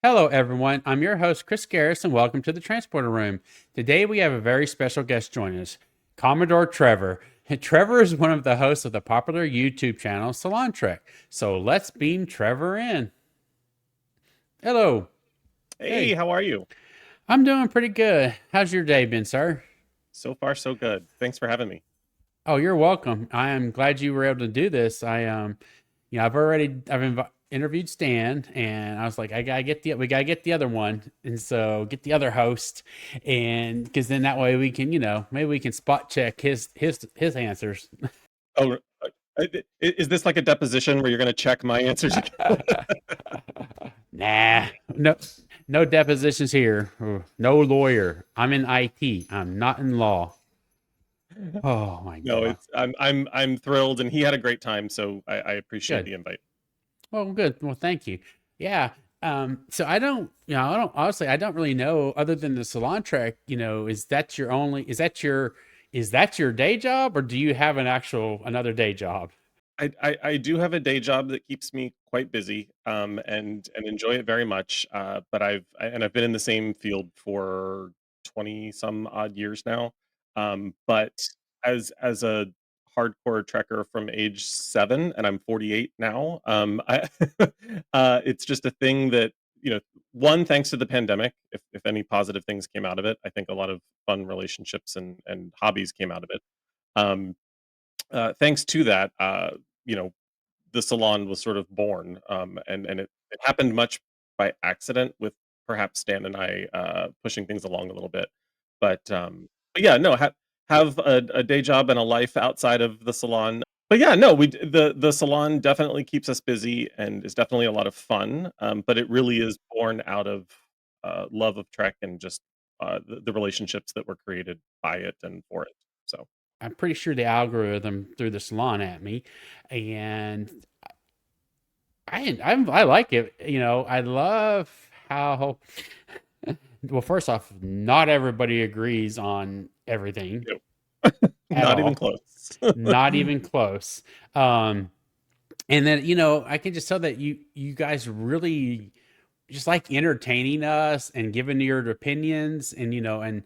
Hello, everyone. I'm your host, Chris Garris, and welcome to the Transporter Room. Today, we have a very special guest joining us, Commodore Trevor. Trevor is one of the hosts of the popular YouTube channel SalonTrek. So let's beam Trevor in. Hello. Hey, Hey, how are you? I'm doing pretty good. How's your day been, sir? So far, so good. Thanks for having me. Oh, you're welcome. I am glad you were able to do this. Interviewed Stan, and I was like, we gotta get the other one, and so get the other host, and because then that way we can, maybe we can spot check his answers. Oh, is this like a deposition where you're going to check my answers again? Nah, no, no depositions here. No lawyer. I'm in IT. I'm not in law. Oh my No, god. I'm thrilled, and he had a great time, so I appreciate Good. the invite. Well, good. Well, thank you. Yeah. So I don't honestly, I don't really know other than the salon track, is that your day job or do you have another day job? I do have a day job that keeps me quite busy, and enjoy it very much. But I've been in the same field for 20 some odd years now. But as a hardcore trekker from age 7, and I'm 48 now, it's just a thing that, you know, one, thanks to the pandemic, if any positive things came out of it, I think a lot of fun relationships and hobbies came out of it. Um, Thanks to that, you know, the salon was sort of born, and it happened much by accident with perhaps Stan and I pushing things along a little bit. But yeah, no, have a day job and a life outside of the salon. But yeah, no, the salon definitely keeps us busy and is definitely a lot of fun. But it really is born out of love of Trek and just the relationships that were created by it and for it. So. I'm pretty sure the algorithm threw the salon at me, and I like it. I love how well, first off, not everybody agrees on everything Yep. at Not even all, close. not even close. Um, and then I can just tell that you guys really just like entertaining us and giving your opinions, and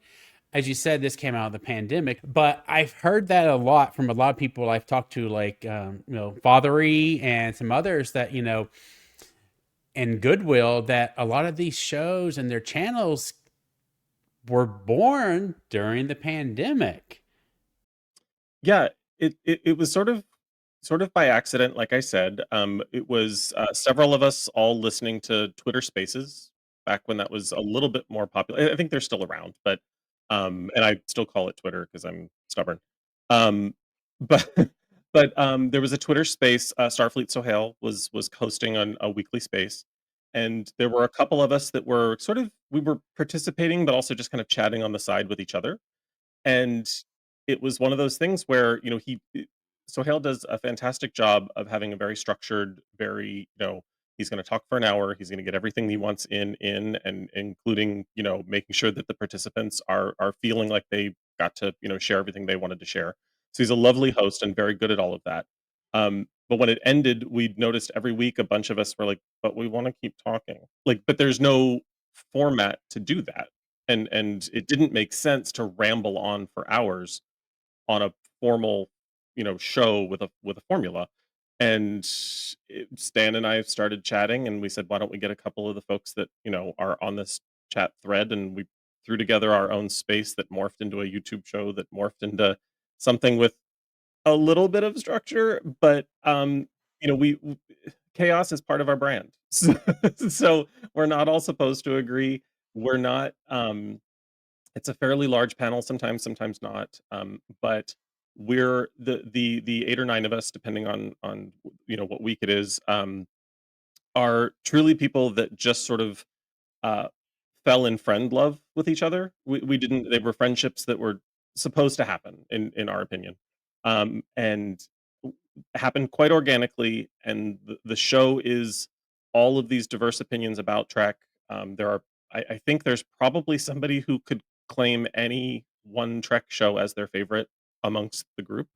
as you said, this came out of the pandemic, but I've heard that a lot from a lot of people I've talked to, like Fathery and some others that and Goodwill, that a lot of these shows and their channels were born during the pandemic. Yeah, it was sort of by accident, like I said. It was several of us all listening to Twitter Spaces back when that was a little bit more popular. I think they're still around, but and I still call it Twitter because I'm stubborn. Um, but there was a Twitter space. Starfleet Sohail was hosting on a weekly space, and there were a couple of us that were we were participating, but also just kind of chatting on the side with each other. And it was one of those things where, Sohail does a fantastic job of having a very structured, very, he's going to talk for an hour. He's going to get everything he wants and including, making sure that the participants are feeling like they got to, share everything they wanted to share. So he's a lovely host and very good at all of that. But when it ended, we noticed every week a bunch of us were like, but we want to keep talking. Like, but there's no format to do that, and it didn't make sense to ramble on for hours on a formal, show with a formula. And Stan and I started chatting, and we said, why don't we get a couple of the folks that are on this chat thread, and we threw together our own space that morphed into a YouTube show that morphed into something with a little bit of structure, but we chaos is part of our brand. So we're not all supposed to agree. We're not It's a fairly large panel sometimes, sometimes not. But we're the 8 or 9 of us, depending on what week it is, are truly people that just sort of uh fell in friend love with each other. We didn't They were friendships that were supposed to happen in our opinion. And happened quite organically, and the show is all of these diverse opinions about Trek. There are I think there's probably somebody who could claim any one Trek show as their favorite amongst the group.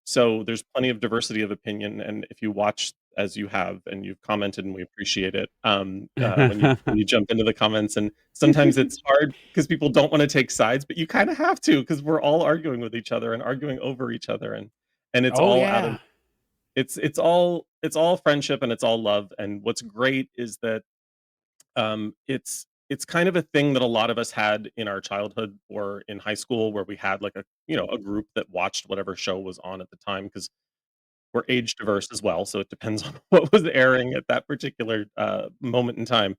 So there's plenty of diversity of opinion, and if you watch as you have, and you've commented, and we appreciate it. When you jump into the comments, and sometimes it's hard because people don't want to take sides, but you kind of have to because we're all arguing with each other and arguing over each other, and it's Oh, all out of yeah. it's all friendship and it's all love. And what's great is that it's kind of a thing that a lot of us had in our childhood or in high school, where we had like a group that watched whatever show was on at the time, because we're age diverse as well, so it depends on what was airing at that particular moment in time.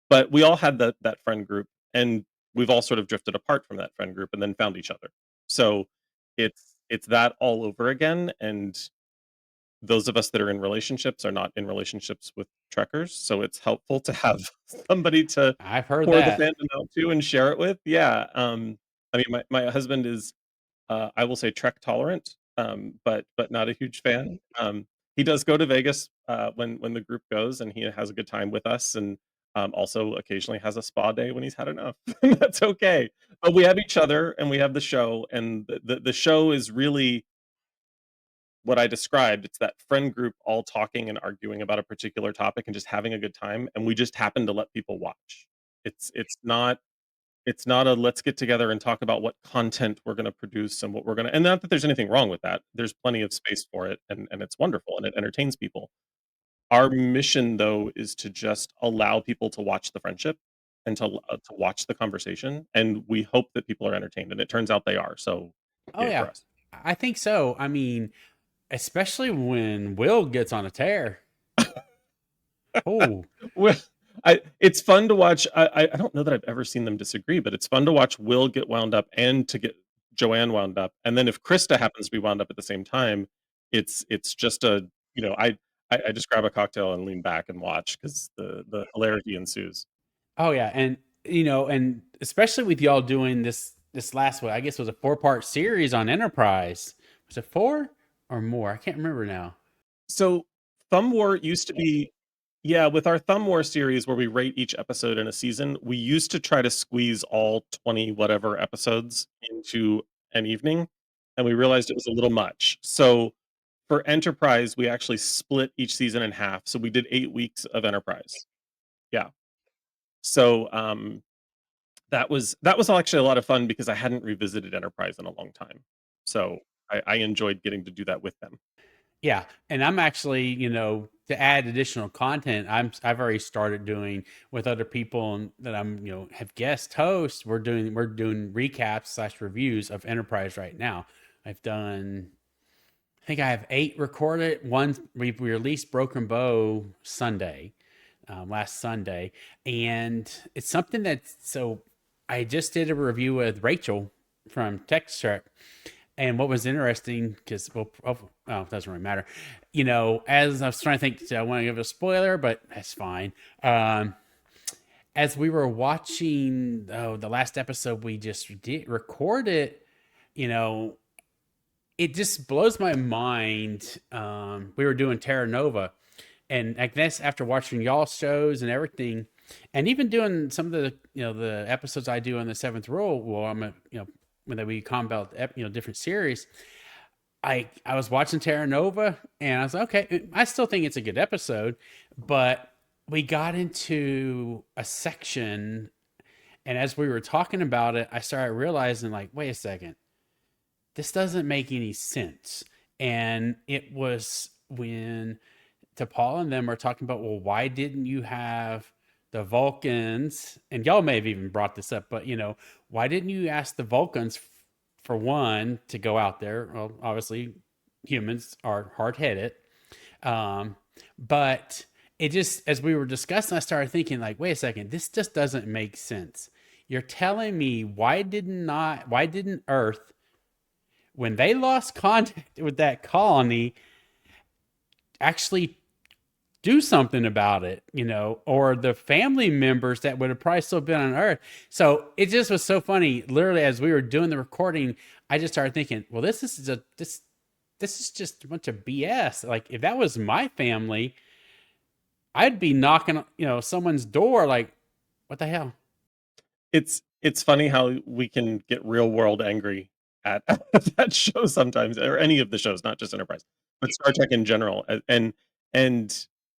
But we all had that friend group, and we've all sort of drifted apart from that friend group and then found each other. So it's that all over again. And those of us that are in relationships are not in relationships with trekkers, so it's helpful to have somebody to I've heard pour the that. fandom out to and share it with. Yeah, I mean, my husband is, I will say, trek tolerant, but not a huge fan. He does go to Vegas, when the group goes, and he has a good time with us, and, also occasionally has a spa day when he's had enough. That's okay. But we have each other, and we have the show, and the show is really what I described. It's that friend group all talking and arguing about a particular topic and just having a good time, and we just happen to let people watch. It's not a let's get together and talk about what content we're gonna produce and what we're gonna, and not that there's anything wrong with that. There's plenty of space for it, and it's wonderful, and it entertains people. Our mission, though, is to just allow people to watch the friendship and to watch the conversation, and we hope that people are entertained, and it turns out they are, so Oh, yay yeah. for us. I think so. I mean, especially when Will gets on a tear. Oh, Well, it's fun to watch. I don't know that I've ever seen them disagree, but it's fun to watch Will get wound up and to get Joanne wound up, and then if Krista happens to be wound up at the same time, it's just I just grab a cocktail and lean back and watch because the hilarity ensues. oh yeah, and and especially with y'all doing this last one, I guess it was a 4-part series on Enterprise. Was it 4 or more? I can't remember now. So, Thumb War used to be, yeah, with our Thumb War series where we rate each episode in a season, we used to try to squeeze all 20 whatever episodes into an evening, and we realized it was a little much. So, for Enterprise, we actually split each season in half. So we did 8 weeks of Enterprise. Yeah. So, that was actually a lot of fun because I hadn't revisited Enterprise in a long time. So, I enjoyed getting to do that with them. Yeah, and I'm actually, to add additional content, I've already started doing with other people and that I'm, have guest hosts. We're doing recaps slash reviews of Enterprise right now. I've done, I think I have 8 recorded. One we released Broken Bow Sunday, last Sunday, and it's something that so I just did a review with Rachel from tex-trek, and what was interesting, because it doesn't really matter, as I was trying to think, I want to give a spoiler, but that's fine. As we were watching, the last episode we just did record it, you know, it just blows my mind. We were doing Terra Nova, and I guess after watching y'all shows and everything, and even doing some of the the episodes I do on the Seventh Rule, well, I'm a, when we combat different series. I was watching Terra Nova, and I was like, okay, I still think it's a good episode, but we got into a section, and as we were talking about it, I started realizing, like, wait a second, this doesn't make any sense. And it was when T'Pol and them are talking about, well, why didn't you have the Vulcans? And y'all may have even brought this up, but why didn't you ask the Vulcans for one to go out there? Well, obviously, humans are hard headed, um, but it just, as we were discussing, I started thinking, like, wait a second, this just doesn't make sense. You're telling me why didn't Earth, when they lost contact with that colony, actually do something about it, or the family members that would have probably still been on Earth. So it just was so funny. Literally, as we were doing the recording, I just started thinking, well, this is just a bunch of BS. Like, if that was my family, I'd be knocking, someone's door, like, what the hell? It's funny how we can get real world angry at that show sometimes, or any of the shows, not just Enterprise, but Star Trek in general. And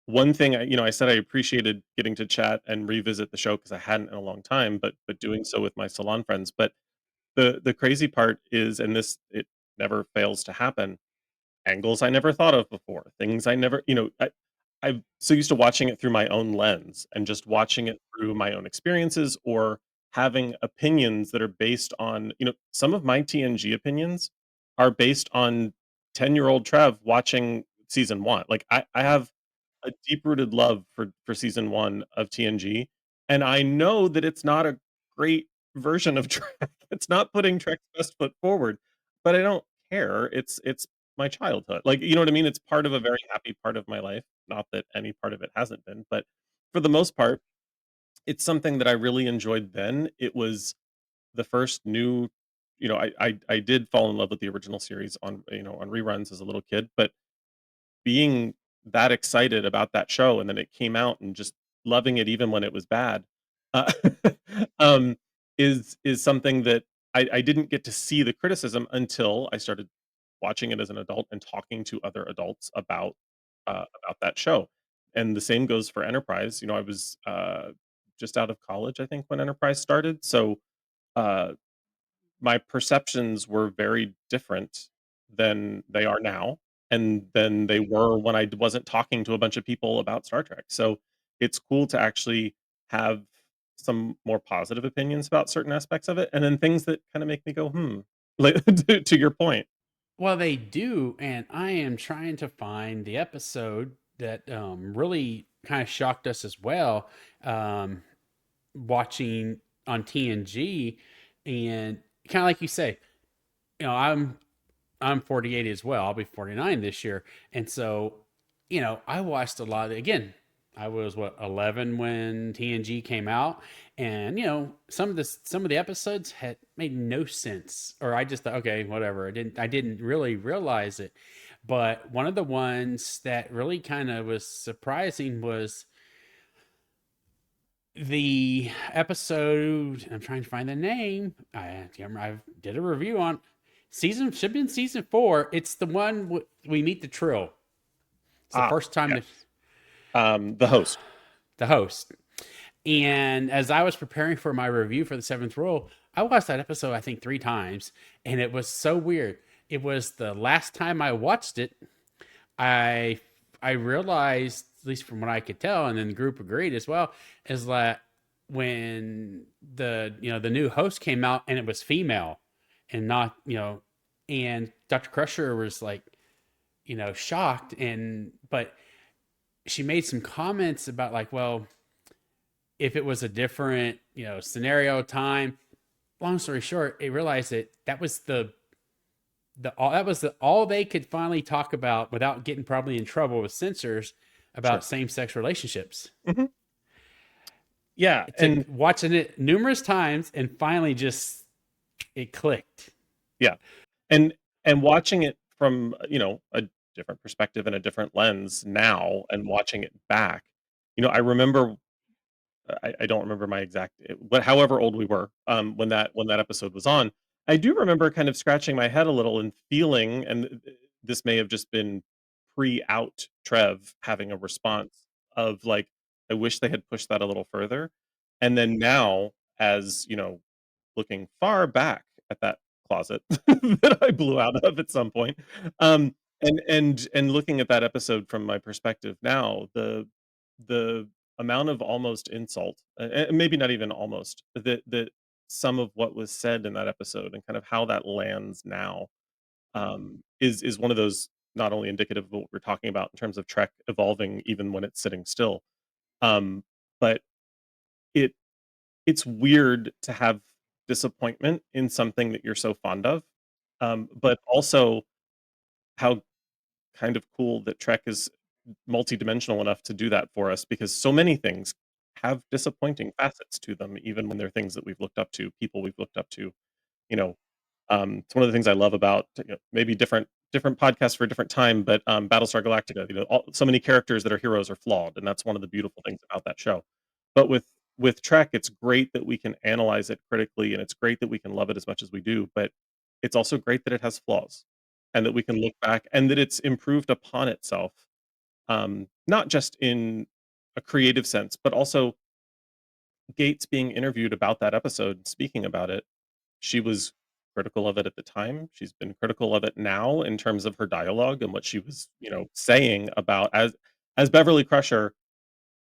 one thing I said I appreciated getting to chat and revisit the show because I hadn't in a long time, but doing so with my salon friends. But the crazy part is, and this it never fails to happen, angles I never thought of before, things I never, I'm so used to watching it through my own lens and just watching it through my own experiences or having opinions that are based on, some of my TNG opinions are based on 10-year-old Trev watching season 1. Like I have a deep-rooted love for season 1 of TNG, and I know that it's not a great version of Trek. It's not putting Trek's best foot forward, but I don't care. It's my childhood. Like, you know what I mean? It's part of a very happy part of my life, not that any part of it hasn't been, but for the most part, it's something that I really enjoyed then. It was the first new I did fall in love with the original series on reruns as a little kid, but being that excited about that show and then it came out and just loving it even when it was bad, uh, um, is something that I didn't get to see the criticism until I started watching it as an adult and talking to other adults about that show. And the same goes for Enterprise. I was, just out of college, I think, when Enterprise started, so, uh my perceptions were very different than they are now, and than they were when I wasn't talking to a bunch of people about Star Trek. So, it's cool to actually have some more positive opinions about certain aspects of it, and then things that kinda make me go, "Hmm." Like, to your point. Well, they do, and I am trying to find the episode that really kind of shocked us as well. Um, Watching on TNG, and kind of like you say, I'm 48 as well. I'll be 49 this year. And so, I watched a lot. Again, I was what 11 when TNG came out, and some of the episodes had made no sense, or I just thought, okay, whatever. I didn't really realize it. But one of the ones that really kind of was surprising was the episode. I'm trying to find the name. I did a review on season, should have been season 4. It's the one we meet the Trill. It's the Ah, first time yes. The host. the host. And as I was preparing for my review for the Seventh Rule, I watched that episode I think 3 times, and it was so weird. It was the last time I watched it. I I realized, at least from what I could tell, and then the group agreed as well, is that when the new host came out and it was female and not, and Dr. Crusher was like, shocked, and but she made some comments about, like, well, if it was a different, scenario, time. Long story short, it realized that all they could finally talk about without getting probably in trouble with censors Sure. about same-sex relationships. Mhm. Yeah, It took and watching it numerous times, and finally just it clicked. yeah. And watching it from, a different perspective and a different lens now and watching it back, I remember I don't remember my exact but however old we were, when that episode was on, I do remember kind of scratching my head a little and feeling, and this may have just been pre-out Trev having a response of like, "I wish they had pushed that a little further." And then now, as, looking far back at that closet that I blew out of at some point, and looking at that episode from my perspective now, the amount of almost insult, and maybe not even almost, that some of what was said in that episode and kind of how that lands now, is one of those not only indicative of what we're talking about in terms of Trek evolving even when it's sitting still, um, but it it's weird to have disappointment in something that you're so fond of, but also how kind of cool that Trek is multidimensional enough to do that for us because so many things have disappointing facets to them, even when they're things that we've looked up to, people we've looked up to. You know, it's one of the things I love about maybe different podcasts for a different time, but Battlestar Galactica. So many characters that are heroes are flawed, and that's one of the beautiful things about that show. But with Trek, it's great that we can analyze it critically, and it's great that we can love it as much as we do. But it's also great that it has flaws, and that we can look back and that it's improved upon itself, not just in a creative sense, but also Gates being interviewed about that episode, speaking about it. She was critical of it at the time. She's been critical of it now in terms of her dialogue and what she was, saying about as Beverly Crusher.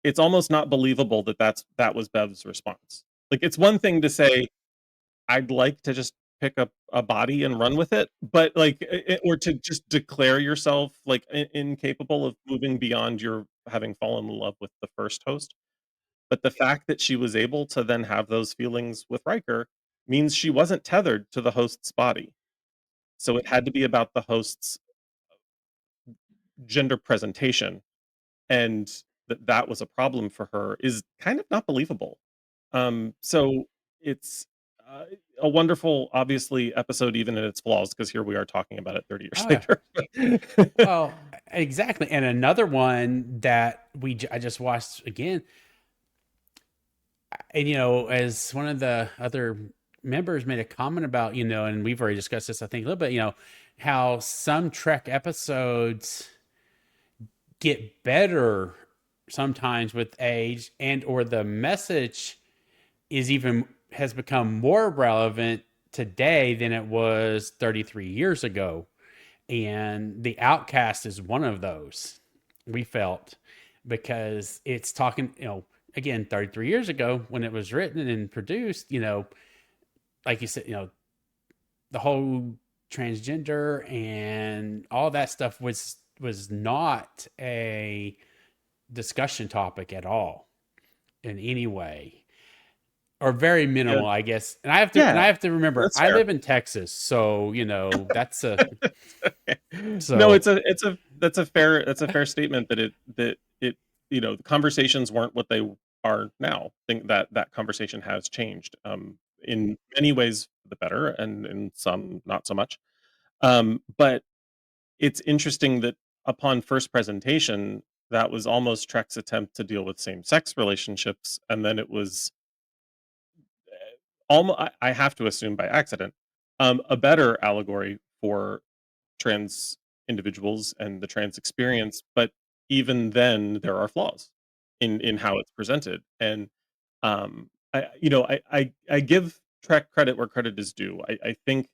It's almost not believable that that was Bev's response. Like, it's one thing to say, "I'd like to just pick up a body and run with it," but, like, or to just declare yourself, like, incapable of moving beyond your having fallen in love with the first host. But the fact that she was able to then have those feelings with Riker means she wasn't tethered to the host's body. So it had to be about the host's gender presentation, and that was a problem for her is kind of not believable. So it's, uh, a wonderful, obviously, episode even in its flaws, because here we are talking about it 30 years Oh, yeah. later. Well, exactly. And another one that I just watched again, and as one of the other members made a comment about, and we've already discussed this, I think a little bit, how some Trek episodes get better sometimes with age, and or the message has become more relevant today than it was 33 years ago. And The Outcast is one of those, we felt, because it's talking, again, 33 years ago when it was written and produced, like you said, the whole transgender and all that stuff was not a discussion topic at all in any way, or very Yeah, minimal, I guess. And yeah, I have to remember, that's I fair. live in Texas, so that's a No, so that's a fair statement that the conversations weren't what they are now. I think that that conversation has changed, in many ways for the better and in some not so much. But it's interesting that upon first presentation, that was almost Trek's attempt to deal with same-sex relationships, and then it was almost, I have to assume by accident, a better allegory for trans individuals and the trans experience, but even then there are flaws in how it's presented. And I give Trek credit where credit is due. I think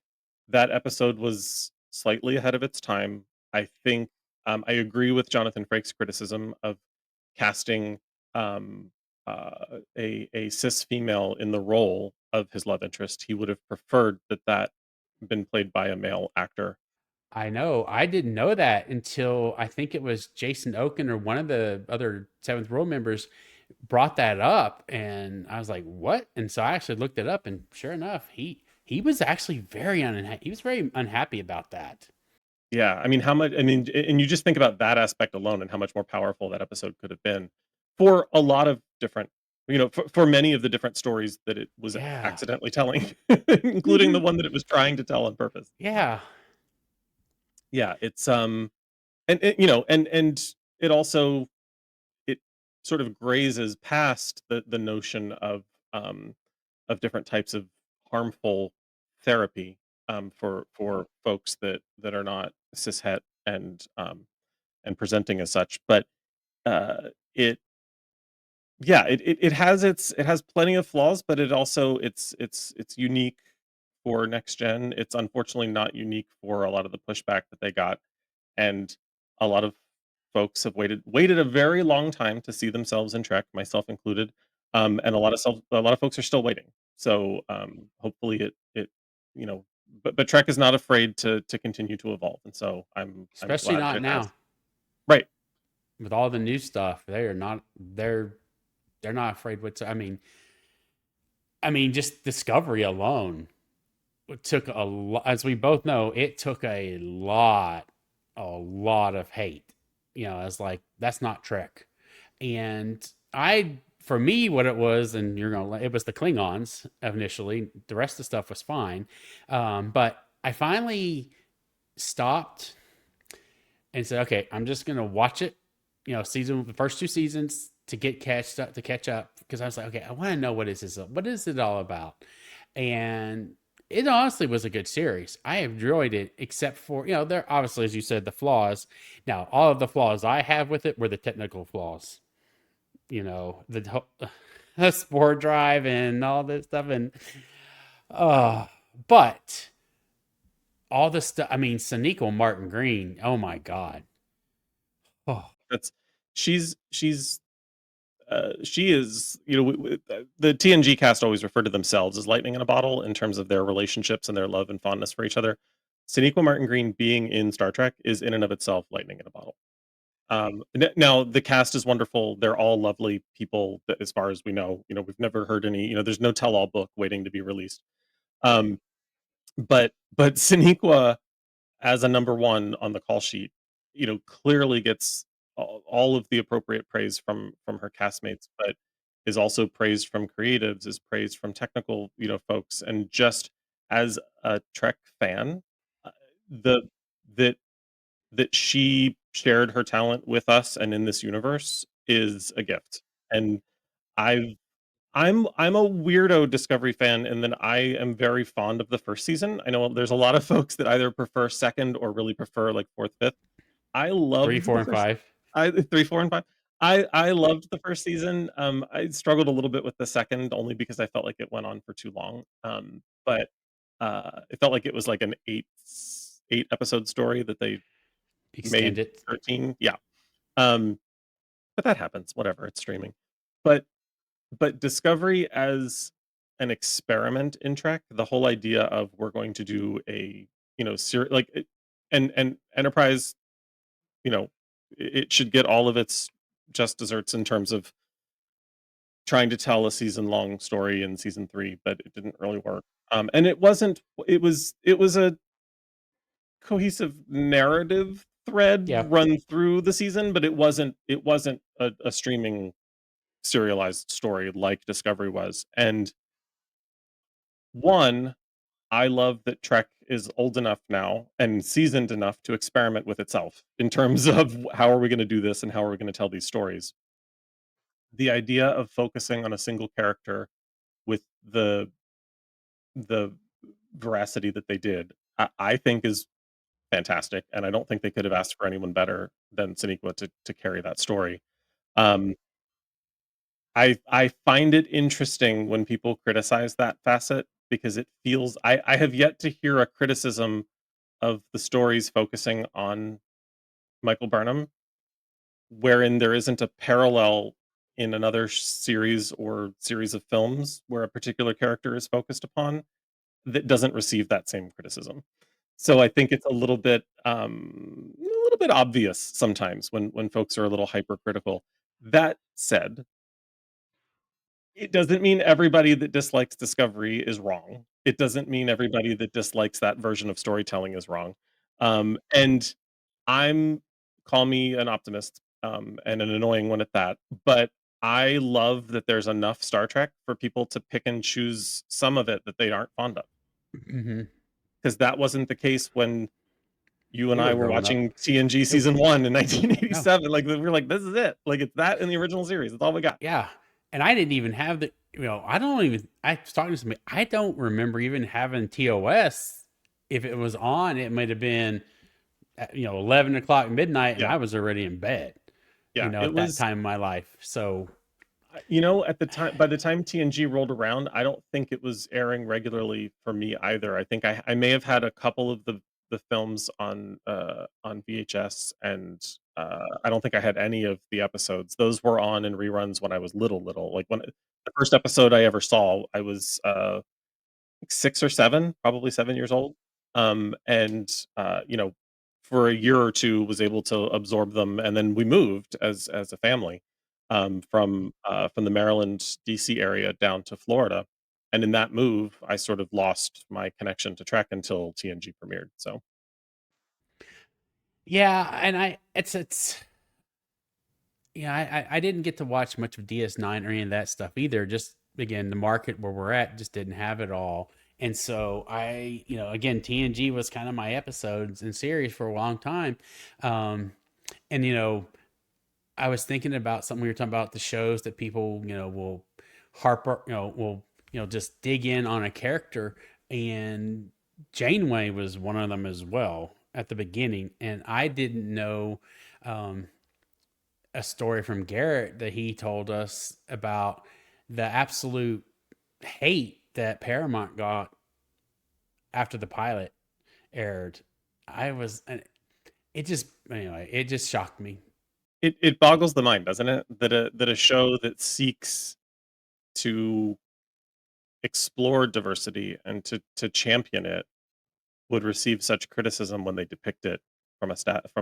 that episode was slightly ahead of its time. I think I agree with Jonathan Frakes' criticism of casting um, a cis female in the role of his love interest. He would have preferred that been played by a male actor. I know. I didn't know that until I think it was Jason Oken or one of the other Seventh World members brought that up, and I was like, "What?" And so I actually looked it up, and sure enough, he was actually he was very unhappy about that. Yeah, I mean, how much I mean, and you just think about that aspect alone and how much more powerful that episode could have been for a lot of different, for many of the different stories that it was Yeah. accidentally telling, including the one that it was trying to tell on purpose. Yeah. Yeah, it's, and it also it sort of grazes past the notion of different types of harmful therapy, for folks that are not cishet and presenting as such. But it yeah, it has plenty of flaws, but it also it's unique for next gen. It's unfortunately not unique for a lot of the pushback that they got, and a lot of folks have waited a very long time to see themselves in Trek, myself included. And a lot of folks are still waiting. So hopefully it you know but Trek is not afraid to continue to evolve, and so I'm Especially glad that not it has. now Right. with all the new stuff. They're not afraid what's I mean just Discovery alone took a lot, as we both know, it took a lot of hate. It's like that's not Trek. And for me, what it was, and it was the Klingons initially. The rest of the stuff was fine, but I finally stopped and said, okay, I'm just gonna watch it. The first two seasons to catch up because I was like, okay, I want to know what is it all about, and it honestly was a good series. I enjoyed it, except for, there obviously, as you said, the flaws. Now, all of the flaws I have with it were the technical flaws. The sport drive and all this stuff, and uh, but all the stuff. I mean, Sonequa Martin Green. Oh my God. Oh, That's she's she is, the TNG cast always refer to themselves as lightning in a bottle in terms of their relationships and their love and fondness for each other. Sonequa Martin Green being in Star Trek is in and of itself lightning in a bottle. Now the cast is wonderful. They're all lovely people as far as we know. We've never heard any, there's no tell-all book waiting to be released. Um, but Sonequa as a number one on the call sheet, clearly gets all of the appropriate praise from her castmates, but is also praised from creatives, is praised from technical, folks, and just as a Trek fan, uh, the that that she shared her talent with us and in this universe is a gift. And I've I'm a weirdo Discovery fan, and then I am very fond of the first season. I know there's a lot of folks that either prefer second or really prefer like fourth, fifth. I three, loved four, the and first five. I 3, 4, and 5. I loved the first season. I struggled a little bit with the second only because I felt like it went on for too long. But it felt like it was like an 8 episode story that they Extend made it. 13. Yeah. Um, but that happens. Whatever. It's streaming. But Discovery as an experiment in Trek, the whole idea of we're going to do a, like and Enterprise, you know, it should get all of its just desserts in terms of trying to tell a season long story in season 3, but it didn't really work. And it wasn't it was a cohesive narrative thread Yeah. run through the season, but it wasn't a streaming serialized story like Discovery was. And one, I love that Trek is old enough now and seasoned enough to experiment with itself in terms of how are we going to do this and how are we going to tell these stories. The idea of focusing on a single character with the veracity that they did, I think is fantastic, and I don't think they could have asked for anyone better than Sonequa to carry that story. Um, I find it interesting when people criticize that facet because it feels I have yet to hear a criticism of the stories focusing on Michael Burnham, wherein there isn't a parallel in another series or series of films where a particular character is focused upon that doesn't receive that same criticism. So I think it's a little bit obvious sometimes when folks are a little hypercritical. That said, it doesn't mean everybody that dislikes Discovery is wrong. It doesn't mean everybody that dislikes that version of storytelling is wrong. And I'm call me an optimist, and an annoying one at that, but I love that there's enough Star Trek for people to pick and choose some of it that they aren't fond of. Hmm. Because that wasn't the case when you and We I were were growing up. watching TNG Nope. season 1 in No. 1987. Like, we were like, "This is it." Like, it's that in the original series. That's all we got. Yeah. And I didn't even have I don't even, I was talking to somebody, I don't remember even having TOS. If it was on, it might have been, 11 o'clock midnight, and Yeah. I was already in bed, Yeah. It at that was time in my life. So, at the time by the time TNG rolled around, I don't think it was airing regularly for me either. I think I may have had a couple of the films on VHS, and I don't think I had any of the episodes. Those were on in reruns when I was little. Like when the first episode I ever saw, I was 6 or 7, probably 7 years old. And for a year or 2 was able to absorb them, and then we moved as a family, from the Maryland, DC area down to Florida. And in that move, I sort of lost my connection to Trek until TNG premiered. So yeah, and I didn't get to watch much of DS9 or any of that stuff either. Just again, the market where we're at just didn't have it all. And so again, TNG was kind of my episodes and series for a long time. And I was thinking about something we were talking about, the shows that people, will harper, will, just dig in on a character. and Janeway was one of them as well at the beginning. And I didn't know um, a story from Garrett that he told us about the absolute hate that Paramount got after the pilot aired. I was, it just, anyway, it just shocked me. It boggles the mind, doesn't it? That a show that seeks to explore diversity and to champion it would receive such criticism when they depict it from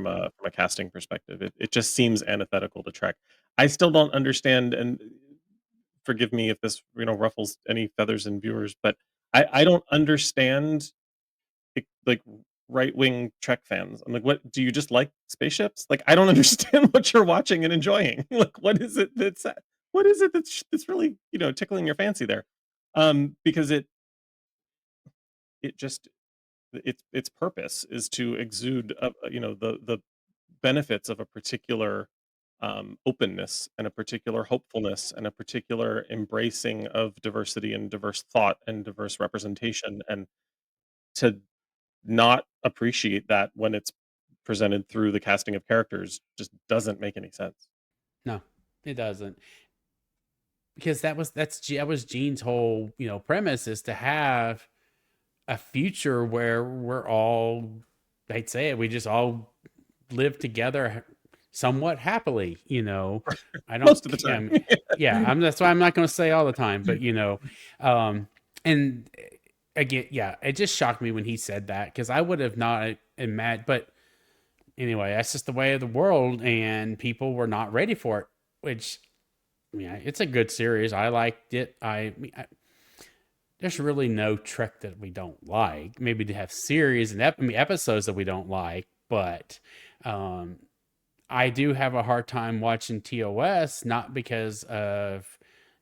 a casting perspective. It just seems antithetical to Trek. I still don't understand, and forgive me if this, ruffles any feathers in viewers, but I don't understand, like, right-wing Trek fans. I'm like, "What, do you just like spaceships?" Like, I don't understand what you're watching and enjoying. Like, what is it that's really, tickling your fancy there? Because it just its purpose is to exude, the benefits of a particular, openness and a particular hopefulness and a particular embracing of diversity and diverse thought and diverse representation, and to not appreciate that when it's presented through the casting of characters just doesn't make any sense. No, it doesn't. Because that was Gene's whole, premise is to have a future where we're all, they'd say it, we just all live together somewhat happily, I don't, Most of the time. yeah, that's why I'm not going to say all the time, but um, and again, yeah, it just shocked me when he said that because I would have not imagined, but anyway, that's just the way of the world, and people were not ready for it, which, yeah, it's a good series. I liked it. There's really no Trek that we don't like. Maybe they have series and episodes that we don't like, but um, I do have a hard time watching TOS, not because of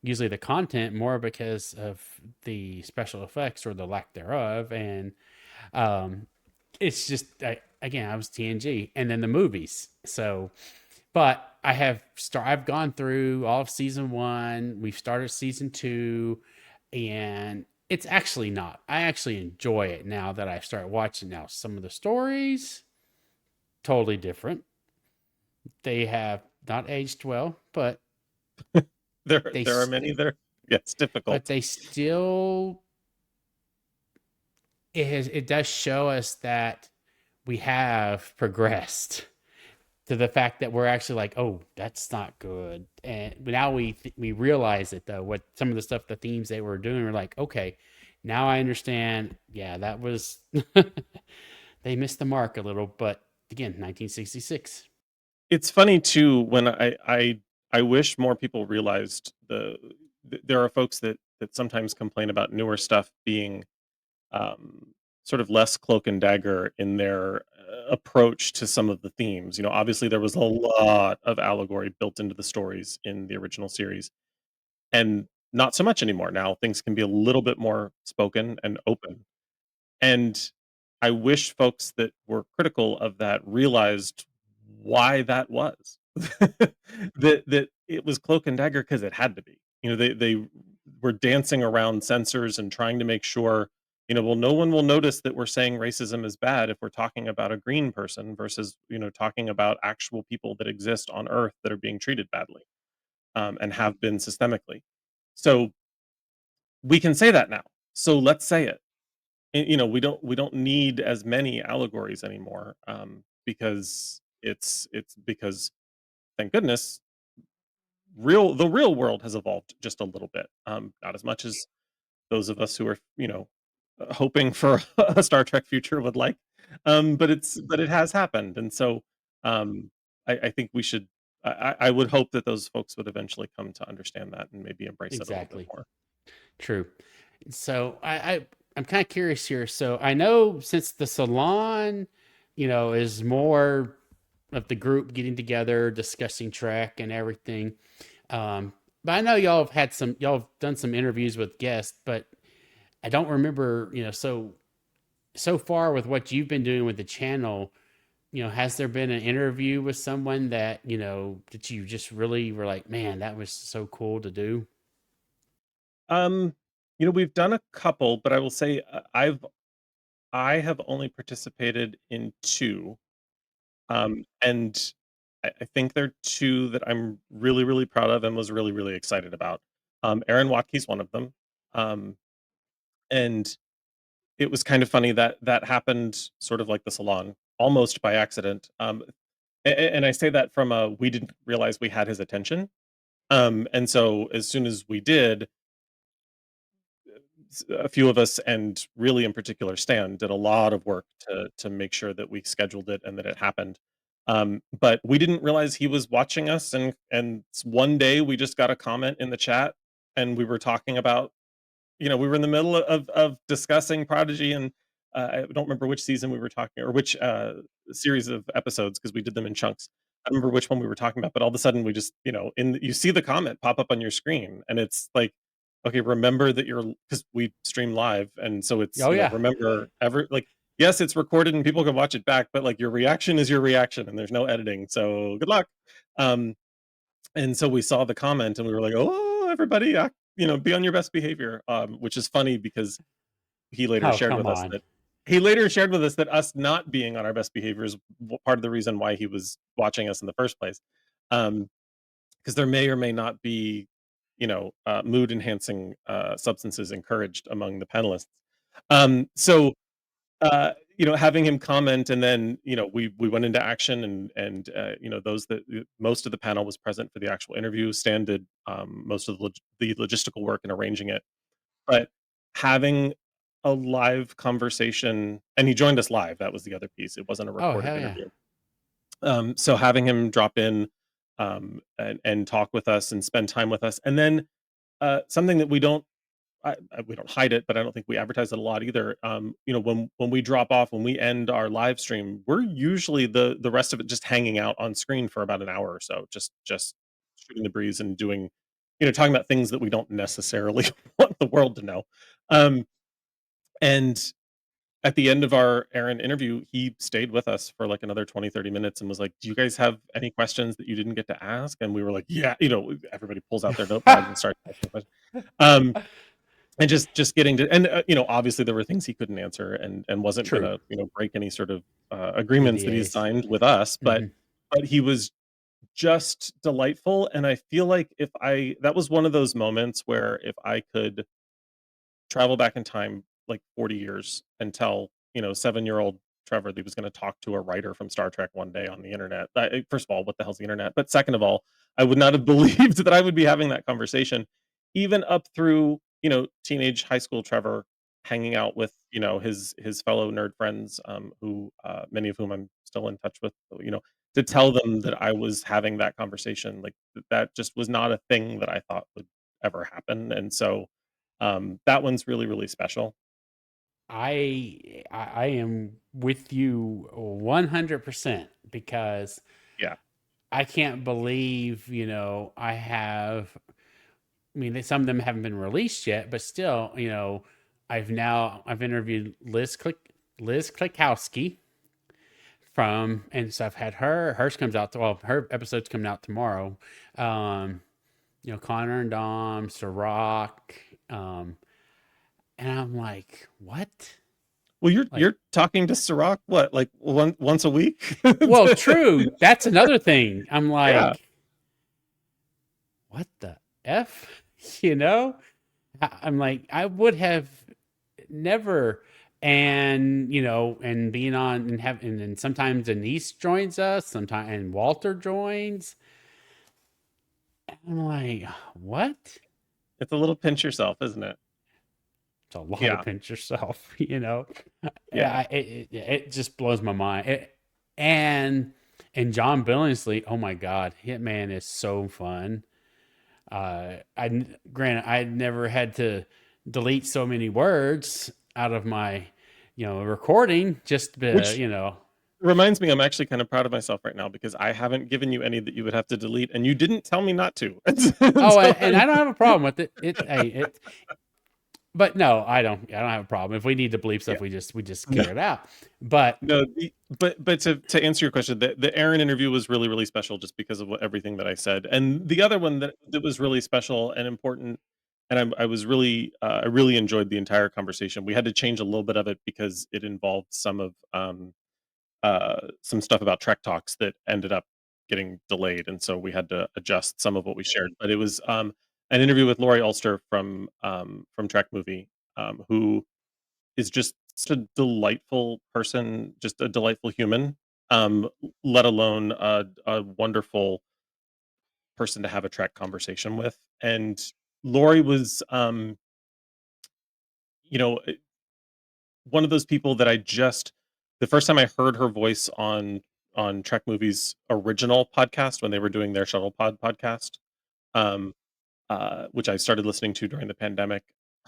usually the content, more because of the special effects or the lack thereof. And um, it's just, again, I was TNG and then the movies. So, but I've gone through all of season one. We've started season two, and it's actually not. I actually enjoy it now that I've started watching now. Some of the stories totally different. They have not aged well, but they There are many that are, yes, but difficult. they still, it does show us that we have progressed to the fact that we're actually like, oh, that's not good. And now we realize it though. What some of the stuff, the themes they were doing, we're like, okay, now I understand. Yeah, that was they missed the mark a little, but again, 1966. It's funny too when I wish more people realized there are folks that sometimes complain about newer stuff being, um, sort of less cloak and dagger in their, approach to some of the themes. Obviously there was a lot of allegory built into the stories in the original series, and not so much anymore. Now things can be a little bit more spoken and open. And I wish folks that were critical of that realized why that was. That it was cloak and dagger because it had to be. They were dancing around censors and trying to make sure, well, no one will notice that we're saying racism is bad if we're talking about a green person versus, talking about actual people that exist on Earth that are being treated badly, and have been systemically. So we can say that now. So let's say it. We don't need as many allegories anymore, because because, thank goodness, the real world has evolved just a little bit, not as much as those of us who are, hoping for a Star Trek future would like, but it has happened. And so, um, I think we should, I would hope that those folks would eventually come to understand that and maybe embrace it a little bit Exactly. more. True. So I'm kind of curious here. So I know since the salon, is more of the group getting together, discussing track and everything. But I know y'all have done some interviews with guests, but I don't remember, so far with what you've been doing with the channel, has there been an interview with someone that, that you just really were like, man, that was so cool to do? We've done a couple, but I will say, I have only participated in 2, and I think they're 2 that I'm really, really proud of and was really, really excited about. Aaron Watkey's one of them, um, and it was kind of funny that that happened sort of like the Salon, almost by accident, and I say that from a we didn't realize we had his attention, and so as soon as we did, a few of us, and really in particular Stan, did a lot of work to make sure that we scheduled it and that it happened. But we didn't realize he was watching us, and one day we just got a comment in the chat, and we were talking about, we were in the middle of discussing Prodigy, and I don't remember which season we were talking, or which series of episodes, because we did them in chunks. I don't remember which one we were talking about, but all of a sudden we just, you see the comment pop up on your screen, and it's like, okay, remember that you're, because we stream live, and so it's, Oh yeah. remember ever, like, yes, it's recorded and people can watch it back, but like your reaction is your reaction, and there's no editing. So good luck. Um, and so we saw the comment and we were like, "Oh, everybody, act, be on your best behavior." Which is funny because he later Oh, shared come with us on. that us not being on our best behavior is part of the reason why he was watching us in the first place. Because there may or may not be, mood enhancing substances encouraged among the panelists. So having him comment, and then we went into action, and those that most of the panel was present for the actual interview. Stan did most of the logistical work in arranging it, but having a live conversation, and he joined us live. That was the other piece. It wasn't a Oh, recorded hell yeah. interview. So having him drop in, and talk with us and spend time with us, and then something that we don't hide it, but I don't think we advertise it a lot either. When we drop off, when we end our live stream, we're usually the rest of it just hanging out on screen for about an hour or so, just shooting the breeze and doing, talking about things that we don't necessarily want the world to know. Um, and at the end of our Aaron interview, he stayed with us for like another 20, 30 minutes and was like, "Do you guys have any questions that you didn't get to ask?" And we were like, "Yeah," everybody pulls out their notepads and starts asking questions. Um, and just getting to, and obviously there were things he couldn't answer, and wasn't True. gonna break any sort of agreements that he's NDAs. signed with us, but Mhm. he was just delightful. And I feel like if I that was one of those moments where if I could travel back in time like 40 years and tell 7-year-old Trevor that he was going to talk to a writer from Star Trek one day on the internet. First of all, what the hell's the internet? But second of all, I would not have believed that I would be having that conversation, even up through teenage high school Trevor, hanging out with his fellow nerd friends, who many of whom I'm still in touch with. To tell them that I was having that conversation, like that just was not a thing that I thought would ever happen, and so that one's really, really special. I am with you 100% because Yeah. I can't believe, I have, I mean, some of them haven't been released yet, but still, I've interviewed Liz Klikowski and so I've had hers comes out, well, her episode's coming out tomorrow. Um, Connor and Dom, Ciroc, um, and I'm like, what? Well, you're Like, you're talking to Ciroc, what, like, once a week? well, true. That's another thing. I'm Yeah. like, what the F? You know? I'm like, I would have never. And, and being on and and sometimes Denise joins us, sometimes, and Walter joins. I'm like, what? It's a little pinch yourself, isn't it? It's a lot of Yeah. pinch yourself, Yeah. It just blows my mind. And and John Billingsley, oh my God, Hitman is so fun. Granted, I never had to delete so many words out of my, recording. Just Which reminds me, I'm actually kind of proud of myself right now because I haven't given you any that you would have to delete, and you didn't tell me not to. And oh, so and I don't have a problem with it. But no, I don't. I don't have a problem. If we need to bleep yeah. stuff, we just No, clear it out. But no, but to answer your question, the Aaron interview was really, really special just because of everything that I said. And the other one that was really special and important, I was really I really enjoyed the entire conversation. We had to change a little bit of it because it involved some stuff about Trek Talks that ended up getting delayed, and so we had to adjust some of what we shared. But it was an interview with Laurie Ulster from Trek Movie, who is just such a delightful person, just a delightful human, let alone a wonderful person to have a Trek conversation with. And Lori was, you know, one of those people that the first time I heard her voice on Trek Movies original podcast when they were doing their Shuttle Pod podcast, um, which I started listening to during the pandemic.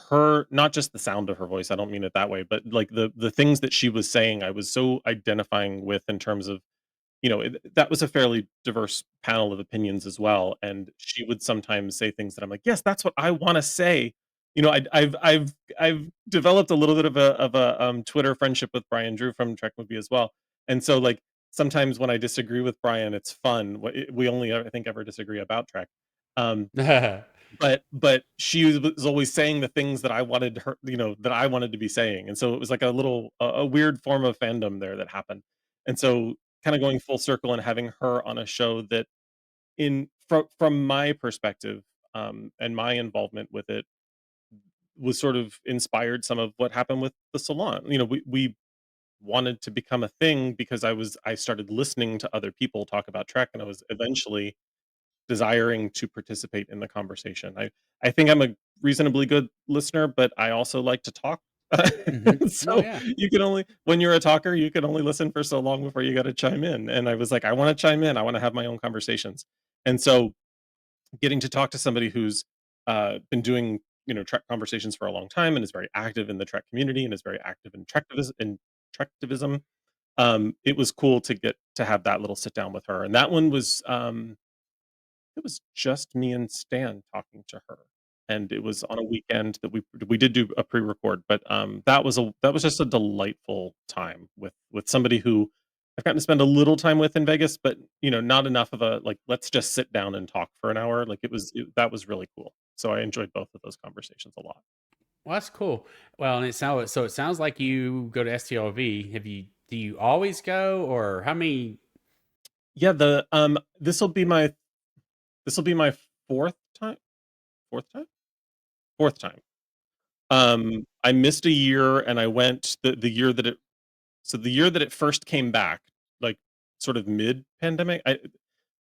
Her, not just the sound of her voice, I don't mean it that way, but like the things that she was saying, I was so identifying with in terms of, that was a fairly diverse panel of opinions as well, and she would sometimes say things that I'm like, "Yes, that's what I wanna say." I've developed a little bit of a Twitter friendship with Brian Drew from Trek Movie as well, and so, like, sometimes when I disagree with Brian, it's fun. We only, I think, ever disagree about Trek. Um, but she was always saying the things that I wanted her, that I wanted to be saying, and so it was like a weird form of fandom there that happened. And so kinda going full circle and having her on a show that from my perspective, and my involvement with it was sort of inspired some of what happened with the Salon. We wanted to become a thing because I started listening to other people talk about Trek, and I was eventually desiring to participate in the conversation. I think I'm a reasonably good listener, but I also like to talk. Hmm. No, So yeah. you can only when you're a talker, you can only listen for so long before you gotta chime in, and I was like, "I wanna chime in, I wanna have my own conversations." And so getting to talk to somebody who's, been doing, Trek conversations for a long time and is very active in the Trek community and is very active in Trektivism, it was cool to get to have that little sit down with her, and that one was, it was just me and Stan talking to her, and it was on a weekend that we did do a pre-record, but, that was just a delightful time with somebody who I've gotten to spend a little time with in Vegas, but, not enough of a, like, "Let's just sit down and talk for an hour." Like, that was really cool. So I enjoyed both of those conversations a lot. Well, that's cool. Well, and it sounds like you go to STLV. Do you always go, or how many? Yeah, this'll be my 4th time? 4th time? 4th time. I missed a year and I went the year that it so the year that it first came back, like, sort of mid-pandemic. I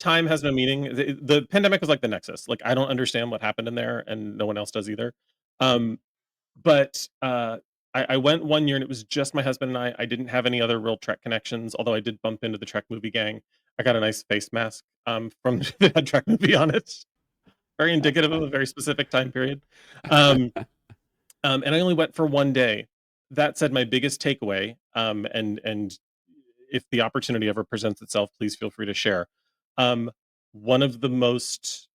Time has no meaning. The pandemic was like the nexus. Like, I don't understand what happened in there, and no one else does either. Um, but, I went one year, and it was just my husband and I. I didn't have any other real Trek connections, although I did bump into the Trek movie gang. I got a nice face mask, from that had Trek movie on it. Very indicative of a very specific time period. Um and I only went for one day. That said, my biggest takeaway, and if the opportunity ever presents itself, please feel free to share. Um, one of the most,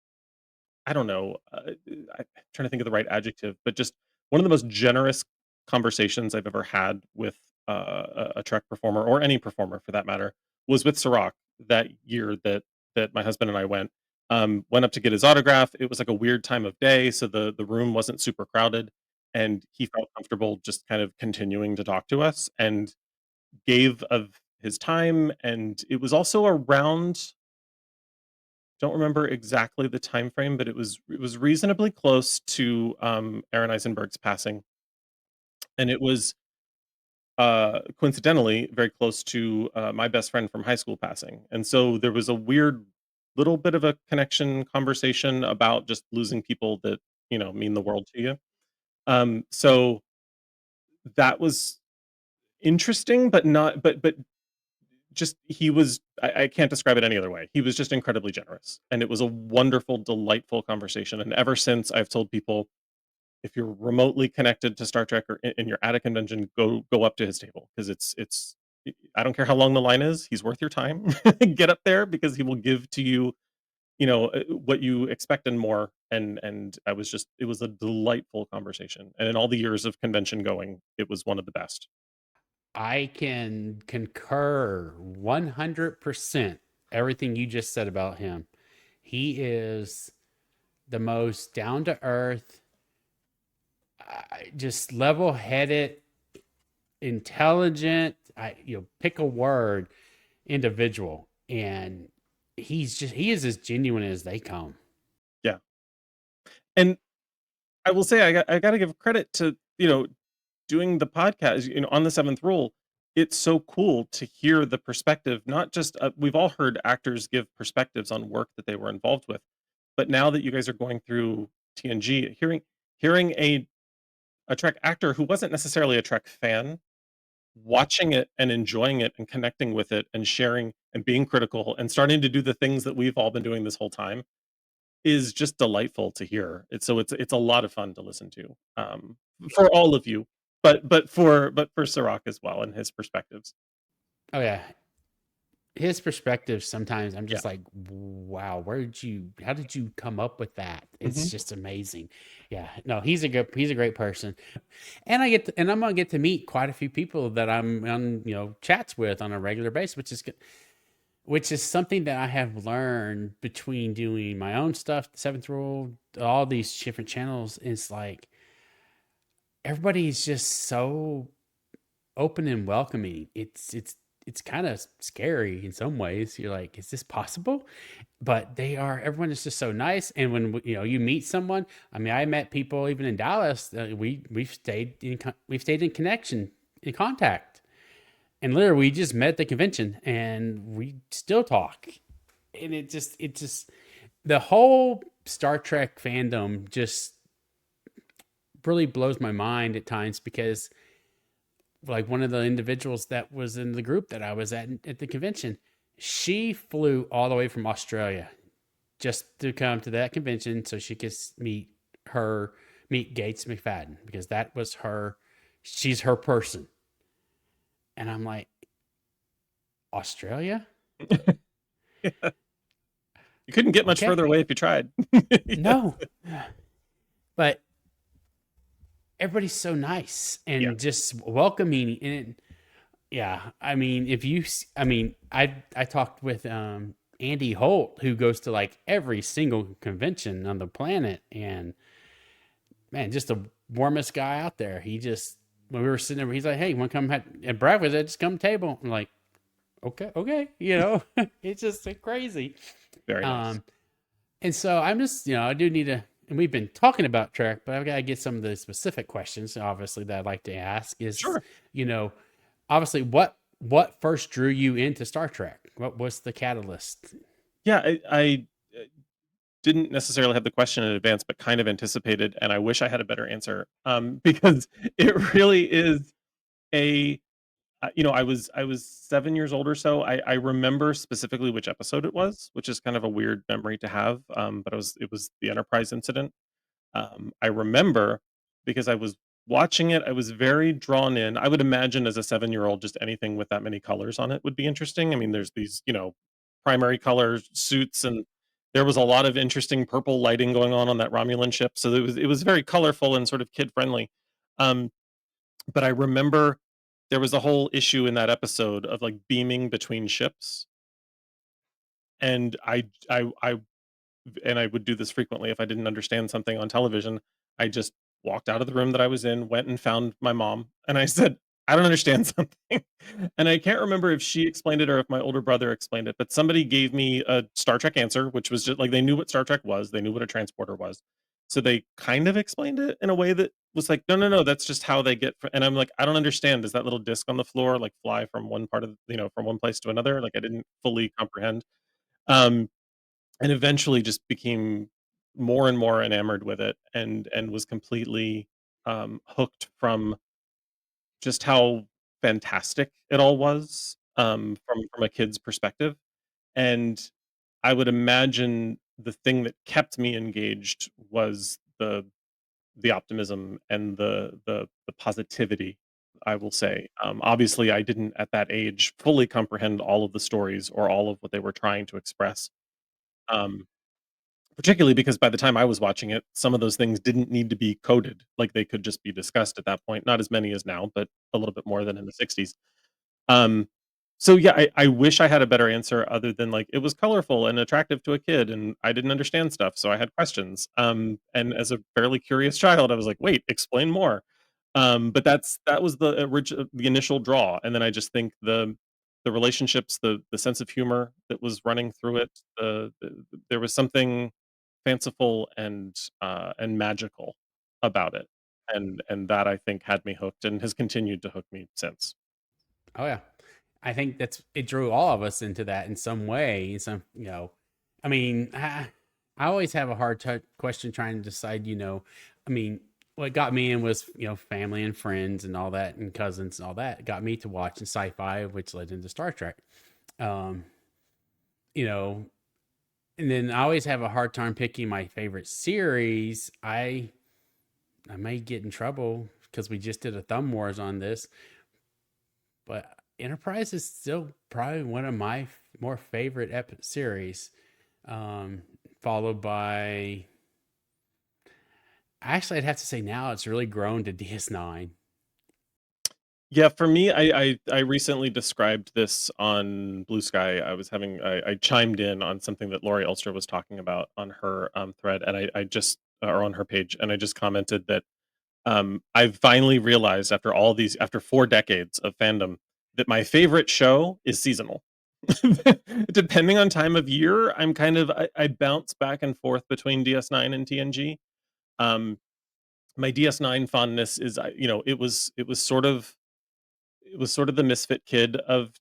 I don't know, I'm trying to think of the right adjective, but just one of the most generous conversations I've ever had with a Trek performer or any performer for that matter was with Sirach that year that my husband and I went. Went up to get his autograph. It was like a weird time of day, so the room wasn't super crowded, and he felt comfortable just kind of continuing to talk to us and gave of his time. And it was also around, don't remember exactly the time frame, but it was reasonably close to, Aaron Eisenberg's passing, and it was, coincidentally very close to, my best friend from high school passing, and so there was a weird little bit of a connection conversation about just losing people that, mean the world to you. So that was interesting, but not but just he was I can't describe it any other way. He was just incredibly generous, and it was a wonderful, delightful conversation, and ever since, I've told people, if you're remotely connected to Star Trek or and you're at a convention, go up to his table because it's I don't care how long the line is, he's worth your time. Get up there because he will give to you, what you expect and more, and it was a delightful conversation, and in all the years of convention going, it was one of the best. I can concur 100% everything you just said about him. He is the most down to earth. just level-headed, intelligent. Pick a word, individual, and he is as genuine as they come. Yeah. And I will say I gotta give credit to, doing the podcast, on the seventh rule. It's so cool to hear the perspective, not just we've all heard actors give perspectives on work that they were involved with, but now that you guys are going through TNG, hearing a Trek actor who wasn't necessarily a Trek fan, watching it and enjoying it and connecting with it and sharing and being critical and starting to do the things that we've all been doing this whole time is just delightful to hear. It's a lot of fun to listen to, for all of you, but for Sirach as well and his perspectives. Oh yeah, his perspective sometimes I'm Yeah. just like, wow, how did you come up with that? Mhm. It's just amazing. Yeah, no, he's a great person. And I'm gonna get to meet quite a few people that I'm on, chats with on a regular basis, which is something that I have learned between doing my own stuff, the seventh rule, all these different channels. Is like everybody's just so open and welcoming. It's kind of scary in some ways. You're like, is this possible? But everyone is just so nice. And when you meet someone, I mean, I met people even in Dallas. We've stayed in connection, in contact, and literally we just met at the convention, and we still talk. And it just the whole Star Trek fandom just really blows my mind at times because like one of the individuals that was in the group that I was at the convention, she flew all the way from Australia just to come to that convention so she could meet Gates McFadden because that was she's her person. And I'm like, Australia? Yeah. You couldn't get much Okay. further away if you tried. Yeah. No. But everybody's so nice Yeah. and just welcoming. And yeah, I mean, I talked with Andy Holt, who goes to like every single convention on the planet, and man, just the warmest guy out there. He just when we were sitting there, he's like, "Hey, you want to come at breakfast? Just come table." I'm like, "Okay, okay," it's just so crazy. Very nice. Um, and so I'm just, I do need to, and we've been talking about Trek, but I've got to get some of the specific questions, obviously, that I'd like to ask is, Sure. you know, obviously, what first drew you into Star Trek? What was the catalyst? Yeah, I didn't necessarily have the question in advance, but kind of anticipated, and I wish I had a better answer, because it really is a I was 7 years old or so. I remember specifically which episode it was, which is kind of a weird memory to have, but it was the Enterprise incident. I remember because I was watching it, I was very drawn in. I would imagine as a 7-year-old, just anything with that many colors on it would be interesting. I mean, there's these, primary color suits, and there was a lot of interesting purple lighting going on that Romulan ship. So it was very colorful and sort of kid friendly. Um, but I remember there was a whole issue in that episode of like beaming between ships, and I would do this frequently if I didn't understand something on television. I just walked out of the room that I was in, went and found my mom, and I said, "I don't understand something." And I can't remember if she explained it or if my older brother explained it, but somebody gave me a Star Trek answer, which was just like they knew what Star Trek was, they knew what a transporter was. So they kind of explained it in a way that was like, "No, no, no, that's just how they get." And I'm like, "I don't understand. Does that little disc on the floor like fly from one part of, from one place to another?" Like I didn't fully comprehend. Um, and eventually just became more and more enamored with it and was completely hooked from just how fantastic it all was, from a kid's perspective. And I would imagine the thing that kept me engaged was the optimism and the positivity, I will say. Obviously, I didn't at that age fully comprehend all of the stories or all of what they were trying to express. Um, Particularly because by the time I was watching it, some of those things didn't need to be coded, like, they could just be discussed at that point, not as many as now, but a little bit more than in the '60s. Um, So yeah, I wish I had a better answer other than like it was colorful and attractive to a kid, and I didn't understand stuff, so I had questions. And as a fairly curious child, I was like, "Wait, explain more." But that was the initial draw, and then I just think the relationships, the sense of humor that was running through it, there was something fanciful and magical about it, and that I think had me hooked and has continued to hook me since. Oh yeah. I think that's it drew all of us into that in some way. In some, I mean, I always have a hard question trying to decide. I mean, what got me in was family and friends and all that, and cousins and all that got me to watching sci-fi, which led into Star Trek. Um, you know, and then I always have a hard time picking my favorite series. I may get in trouble because we just did a thumb wars on this, but Enterprise is still probably one of my more favorite series. Um, Followed by, actually, I'd have to say now it's really grown to DS9. Yeah, for me, I recently described this on BlueSky. I chimed in on something that Lori Elster was talking about on her thread, and I just or on her page, and I just commented that I've finally realized after 4 decades of fandom that my favorite show is seasonal. Depending on time of year, I bounce back and forth between DS9 and TNG. Um, my DS9 fondness is it was sort of the misfit kid of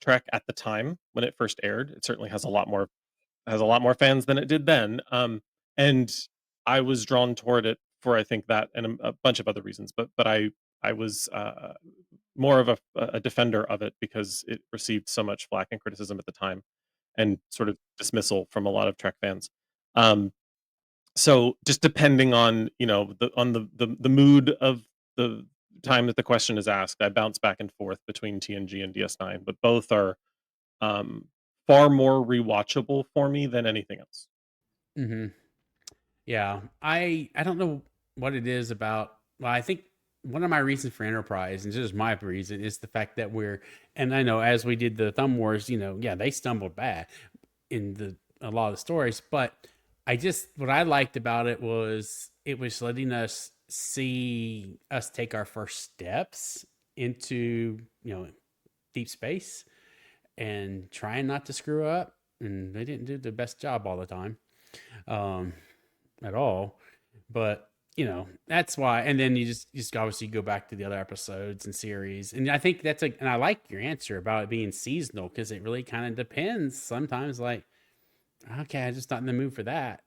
Trek at the time when it first aired. It certainly has a lot more fans than it did then. And I was drawn toward it for I think that and a bunch of other reasons. But I was more of a defender of it because it received so much flack and criticism at the time, and sort of dismissal from a lot of Trek fans. Um, so just depending on, the mood of the time that the question is asked, I bounce back and forth between TNG and DS9, but both are, um, far more rewatchable for me than anything else. Hmm. Yeah, I don't know what it is about. Well, I think one of my reasons for Enterprise, and just my reason, is the fact that and I know as we did the Thumb Wars, yeah, they stumbled bad in a lot of the stories, but what I liked about it was letting us see us take our first steps into deep space and trying not to screw up. And they didn't do the best job all the time, um, at all. But that's why. And then you just obviously go back to the other episodes and series. And I think and I like your answer about it being seasonal because it really kind of depends. Sometimes, like, okay, I'm just not in the mood for that,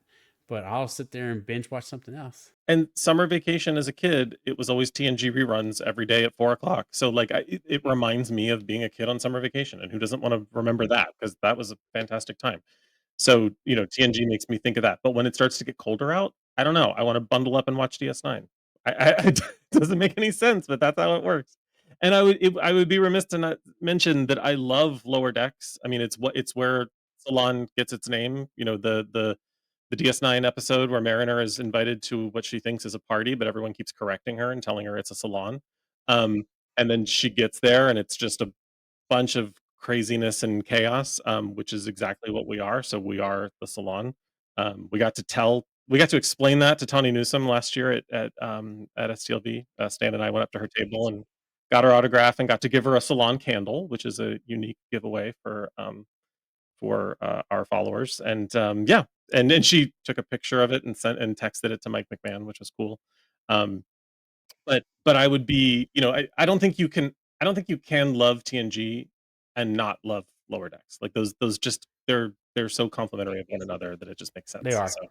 but I'll sit there and binge watch something else. And summer vacation as a kid, it was always TNG reruns every day at 4 o'clock. So like it reminds me of being a kid on summer vacation, and who doesn't want to remember that? Because that was a fantastic time. So, TNG makes me think of that, but when it starts to get colder out, I don't know, I wanna bundle up and watch DS9. It doesn't make any sense, but that's how it works. And I would be remiss to not mention that I love Lower Decks. I mean, it's where Salon gets its name, the DS9 episode where Mariner is invited to what she thinks is a party, but everyone keeps correcting her and telling her it's a salon. Um, and then she gets there, and it's just a bunch of craziness and chaos, which is exactly what we are. So we are the salon. We got to explain that to Tawny Newsome last year at STLV. Stan and I went up to her table and got her autograph and got to give her a salon candle, which is a unique giveaway for our followers. And yeah, and then she took a picture of it and sent and texted it to Mike McMahon, which was cool. Um, but I would be, I don't think you can love TNG and not love Lower Decks. Like those just they're so complementary of one another that it just makes They sense. are. So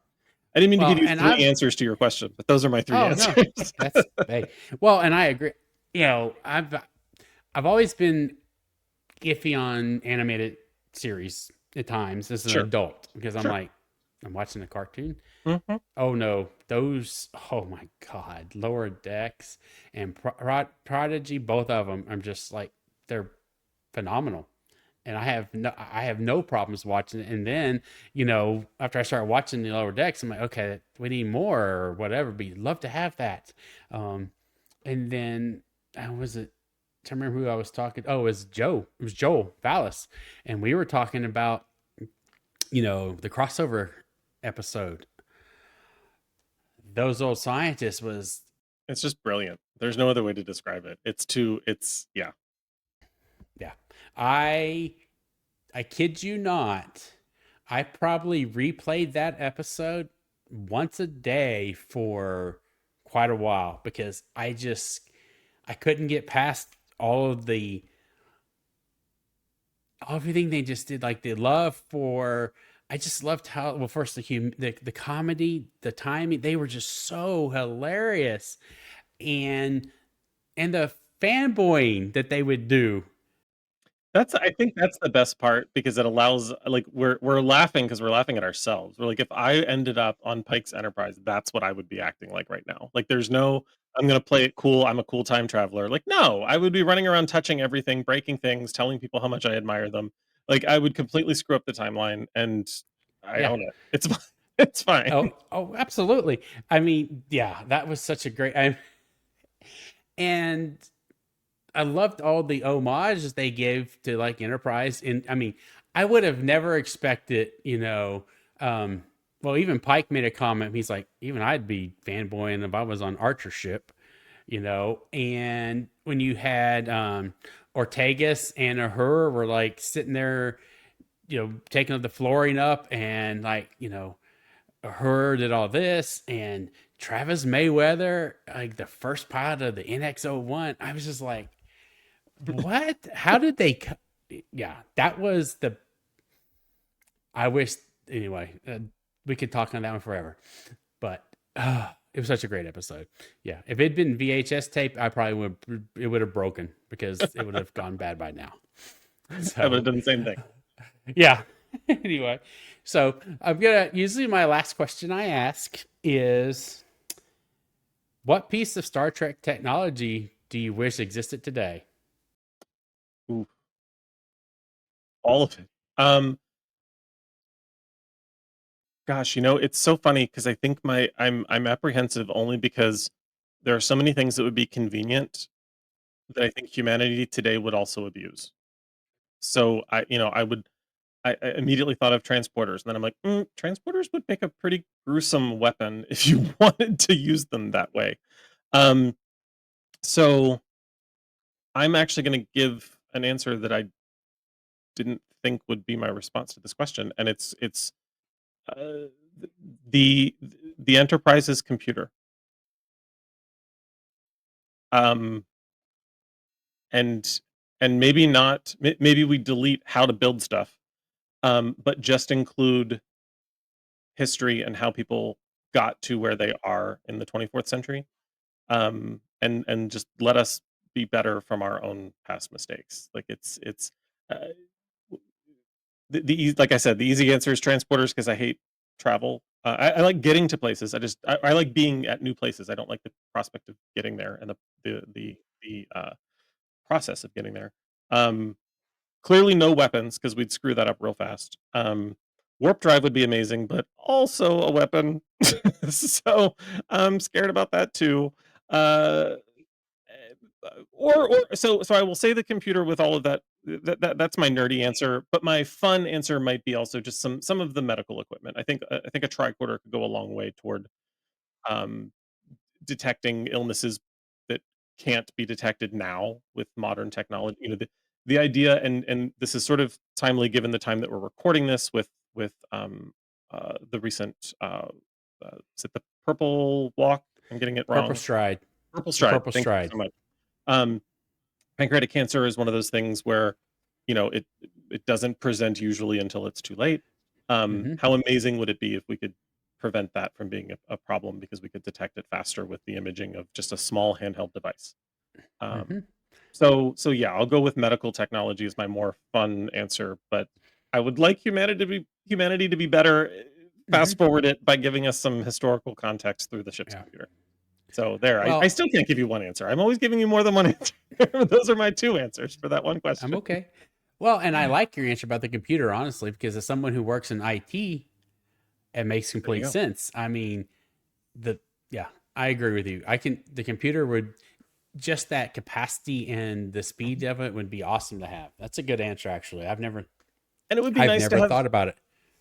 I didn't mean to give Well, you and 3 answers to your question, but those are my 3 oh no, answers. that's hey. Well, and I agree. I've always been iffy on animated series at times as an Sure, adult because I'm sure. like, I'm watching a cartoon. Mhm. Oh no, oh my God, Lower Decks and Prodigy, both of them, I'm just like, they're phenomenal. And I have no problems watching it. And then, after I started watching the Lower Decks, I'm like, okay, we need more or whatever, but you'd love to have that. And then, was it? to remember who I was talking. Oh, it was Joe. It was Joel Vallis, and we were talking about the crossover episode. Those old scientists was It's just brilliant. There's no other way to describe it. Yeah. yeah. I I kid you not. I probably replayed that episode once a day for quite a while because I couldn't get past all of the everything they just did, like the love for. I just loved how well first the comedy, the timing, they were just so hilarious, and the fanboying that they would do. I think that's the best part because it allows like we're laughing because we're laughing at ourselves. We're like, if I ended up on Pike's Enterprise, that's what I would be acting like right now. Like there's no I'm gonna play it cool, I'm a cool time traveler. Like, no, I would be running around touching everything, breaking things, telling people how much I admire them. Like I would completely screw up the timeline and I Yeah. own it. It's fine. It's fine. Oh, absolutely. I mean, yeah, that was such a and I loved all the homages they gave to like Enterprise. And I mean, I would have never expected, um, well, even Pike made a comment. He's like, even I'd be fanboying if I was on Archer ship, And when you had Ortegas and her were like sitting there, taking the flooring up and like, her did all this and Travis Mayweather, like the first pilot of the NX-01. I was just like, what? How did they? Yeah, that was the. I wish anyway. We could talk on that one forever, but it was such a great episode. Yeah, if it'd been VHS tape, I probably would. It would have broken because it would have gone bad by now. I would have So, done the same thing. yeah. Anyway, so I'm gonna. Usually, my last question I ask is, what piece of Star Trek technology do you wish existed today? Ooh, all of it. Um Gosh, it's so funny because I think I'm apprehensive only because there are so many things that would be convenient that I think humanity today would also abuse. So I immediately thought of transporters, and then I'm like, transporters would make a pretty gruesome weapon if you wanted to use them that way. Um, so I'm actually going to give an answer that I didn't think would be my response to this question, and it's uh, the the Enterprise's computer. Um, and maybe not maybe we delete how to build stuff, but just include history and how people got to where they are in the 24th century, and just let us be better from our own past mistakes. Like it's uh, like I said, the easy answer is transporters because I hate travel. I like getting to places. I like being at new places. I don't like the prospect of getting there and the process of getting there. Um, Clearly, no weapons because we'd screw that up real fast. Warp drive would be amazing, but also a weapon, so I'm scared about that too. Uh, so I will say the computer with all of that. That's my nerdy answer, but my fun answer might be also just some of the medical equipment. I think a tricorder could go a long way toward um, detecting illnesses that can't be detected now with modern technology. The idea, and this is sort of timely given the time that we're recording this with the recent is it the purple walk? I'm getting it Purple wrong. Stride. Purple The stride. Purple Thank you Stride. so much. Um, Pancreatic cancer is one of those things where it doesn't present usually until it's too late. Mm-hmm. How amazing would it be if we could prevent that from being a problem because we could detect it faster with the imaging of just a small handheld device? um, Mm-hmm. so yeah, I'll go with medical technology as my more fun answer, but I would like humanity to be better. Mm-hmm. Fast forward it by giving us some historical context through the ship's Yeah. computer. So there, I Well, still can't give you one answer. I'm always giving you more than one answer. Those are my two answers for that one I'm question. okay. Well, and I like your answer about the computer, honestly, because as someone who works in IT, it makes There you complete go. sense. I mean, the yeah, I agree with you. The computer would. just that capacity and the speed of it would be awesome to have. That's a good answer, actually. And it would be I've nice to never have thought about it.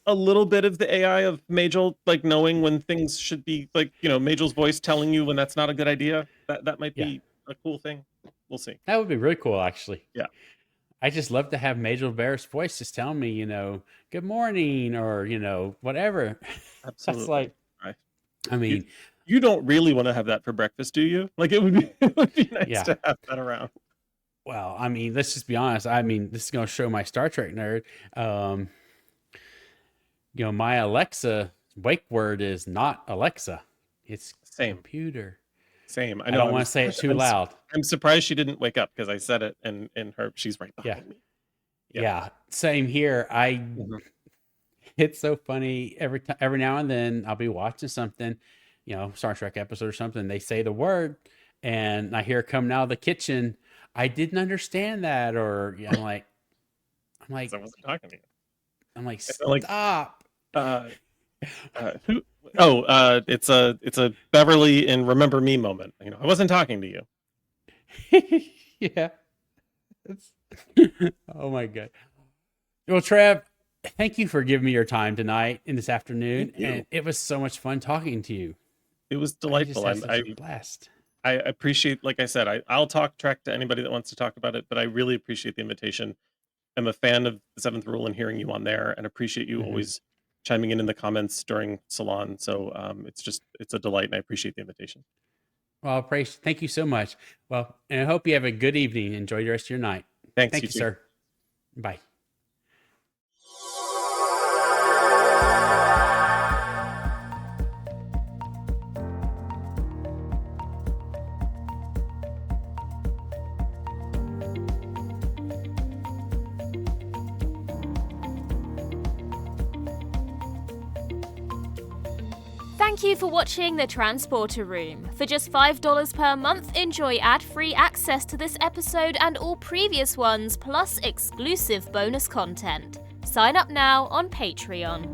a little bit of the AI of Majel, like knowing when things should be like, Majel's voice telling you when that's not a good idea. That might Yeah, be a cool thing. We'll see. that would be really cool, actually. Yeah, I just love to have Major Bear's voice just telling me, good morning or, whatever. That's absolutely. like, Right. I You mean, you don't really want to have that for breakfast, do you? Like it would be nice yeah. to have that around. Well, I mean, let's just be honest. I mean, this is going to show my Star Trek nerd. Um, my Alexa wake word is not Alexa. It's Same. computer. Same. I I know. don't want to say it too loud. I'm surprised she didn't wake up because I said it, and she's right Yeah. behind me. Yeah. Yeah. Same here. Mhm. It's so funny every now and then I'll be watching something, Star Trek episode or something. They say the word and I hear it come out of the kitchen. I didn't understand that. Or I'm like, 'Cause I wasn't talking to you. I'm like, I felt like stop. uh, who? Oh, it's a Beverly in Remember Me moment. I wasn't talking to you. Yeah. It's, oh my God. Well, Trev, thank you for giving me your time tonight and this afternoon. Thank you. And it was so much fun talking to you. It was I just delightful. had such a blast. I appreciate, like I said, I'll talk Trek to anybody that wants to talk about it, but I really appreciate the invitation. I'm a fan of the Seventh Rule and hearing you on there, and appreciate you Mhm. always chiming in the comments during Salon. So it's a delight, and I appreciate the invitation. Well, praise. Thank you so much. Well, and I hope you have a good evening. Enjoy the rest of your night. Thanks, Thank you you, too. sir. Bye. Thank you for watching The Transporter Room. For just $5 per month, enjoy ad-free access to this episode and all previous ones, plus exclusive bonus content. Sign up now on Patreon.